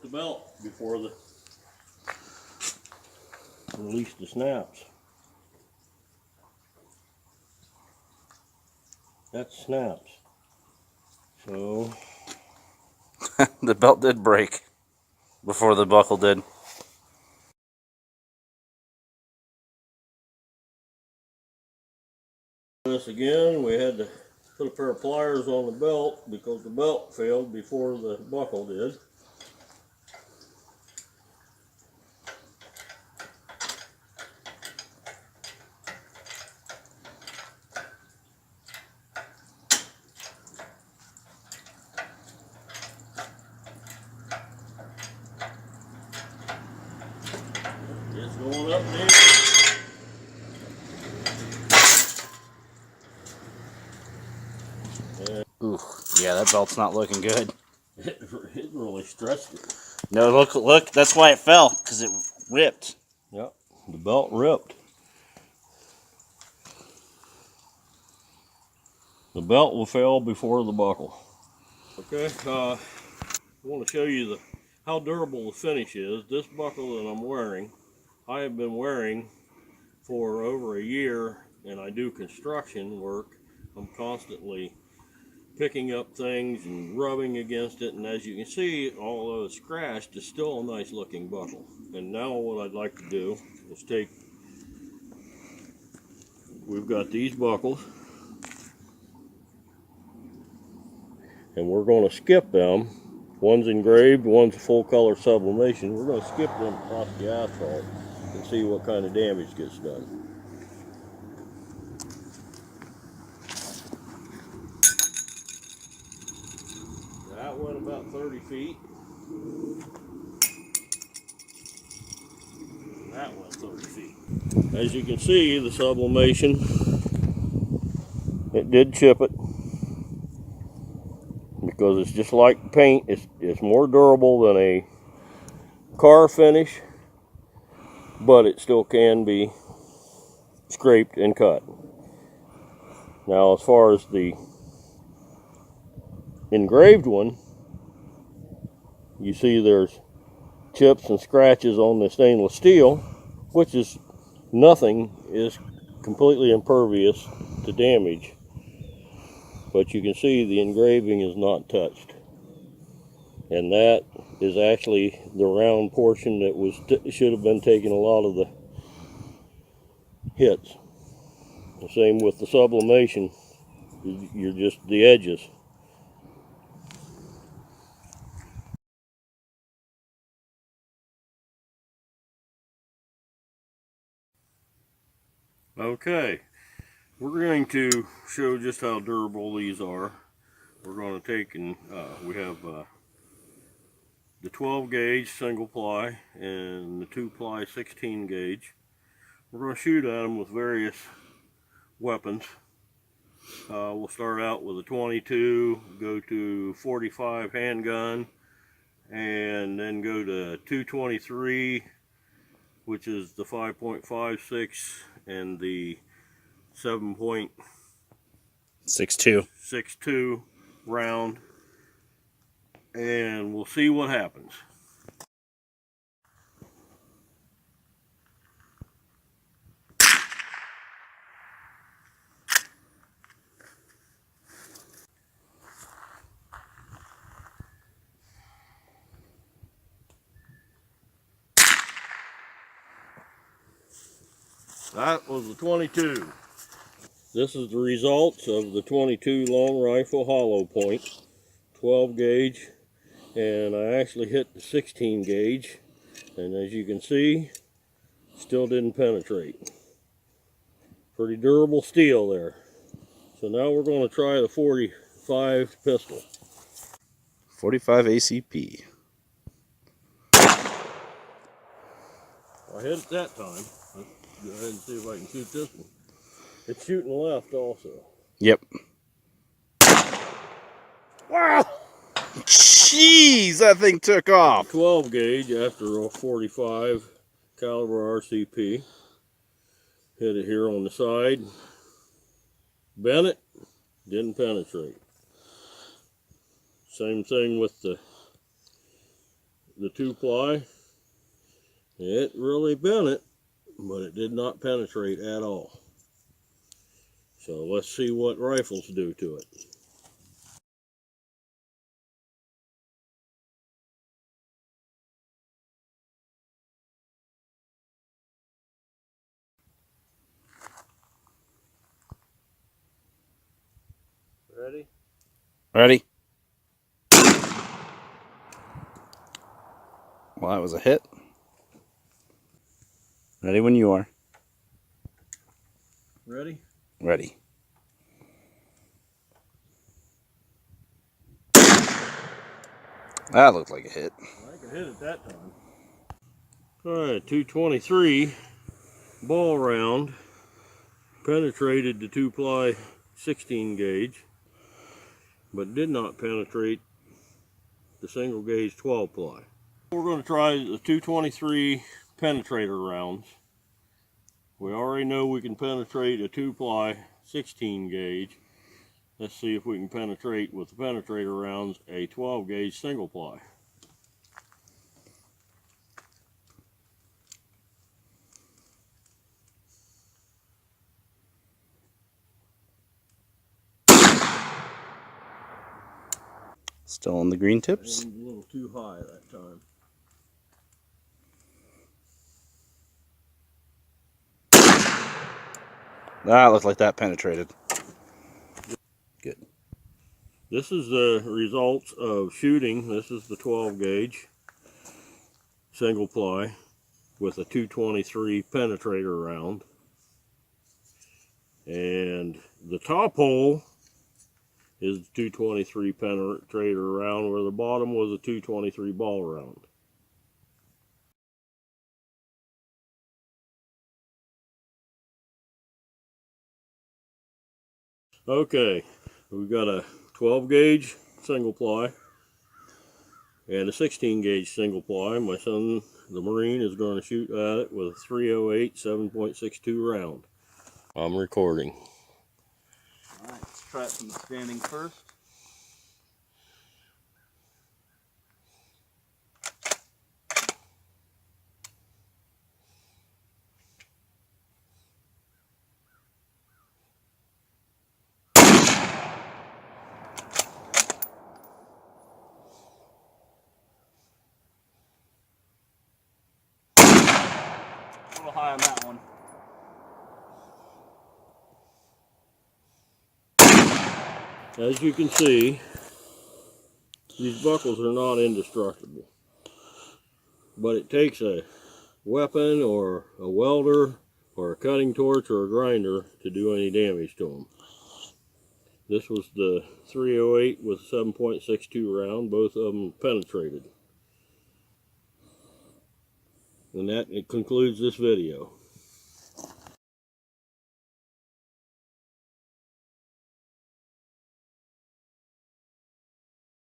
the belt before the release the snaps. That snaps. So the belt did break before the buckle did. this again, we had to put a pair of pliers on the belt because the belt failed before the buckle did. It's going up there. Ooh, yeah, that belt's not looking good. It really stretched it. No, look, that's why it fell, because it ripped. Yep, the belt ripped. The belt will fail before the buckle. Okay, I want to show you how durable the finish is. This buckle that I'm wearing, I have been wearing for over a year, and I do construction work. I'm constantly picking up things and rubbing against it, and as you can see, although it's scratched, it's still a nice looking buckle. And now what I'd like to do is we've got these buckles, and we're going to skip them. One's engraved, one's a full color sublimation. We're going to skip them across the asphalt and see what kind of damage gets done. That went about 30 feet. That went 30 feet. As you can see, the sublimation, it did chip it because it's just like paint. It's more durable than a car finish, but it still can be scraped and cut. Now, as far as the engraved one, you see there's chips and scratches on the stainless steel, which is nothing, is completely impervious to damage. But you can see the engraving is not touched. And that is actually the round portion that should have been taking a lot of the hits. The same with the sublimation. You're just the edges. Okay, we're going to show just how durable these are. We're going to take and we have the 12 gauge single ply and the 2 ply 16 gauge. We're going to shoot at them with various weapons. We'll start out with a 22, go to 45 handgun, and then go to 223, which is the 5.56 and the 7.62 round, and we'll see what happens. That was the 22. This is the results of the 22 long rifle hollow point, 12 gauge, and I actually hit the 16 gauge, and as you can see, still didn't penetrate. Pretty durable steel there. So now we're going to try the 45 pistol. 45 ACP. I hit it that time. Let's go ahead and see if I can shoot this one. It's shooting left also. Yep. Wow! Jeez, that thing took off. 12 gauge after a 45 caliber RCP. Hit it here on the side. Bent it, didn't penetrate. Same thing with the the 2-ply. It really bent it, but it did not penetrate at all. So let's see what rifles do to it. Ready? Ready? Well, that was a hit. Ready when you are. Ready? Ready. That looked like a hit. I could hit it that time. Alright, 223 ball round penetrated the 2-ply 16 gauge, but did not penetrate the single gauge 12-ply. We're going to try the 223 penetrator rounds. We already know we can penetrate a 2-ply 16 gauge. Let's see if we can penetrate with the penetrator rounds a 12 gauge single ply. Still on the green tips. A little too high that time. That looked like that penetrated. Good. This is the results of shooting. This is the 12 gauge single ply with a 223 penetrator round. And the top hole is the 223 penetrator round, where the bottom was a 223 ball round. Okay, we've got a 12 gauge single ply and a 16 gauge single ply. My son, the Marine, is going to shoot at it with a 308 7.62 round. I'm recording. Alright, let's try it from the standing first. A little high on that one. As you can see, these buckles are not indestructible. But it takes a weapon or a welder or a cutting torch or a grinder to do any damage to them. This was the 308 with 7.62 round. Both of them penetrated. And that concludes this video.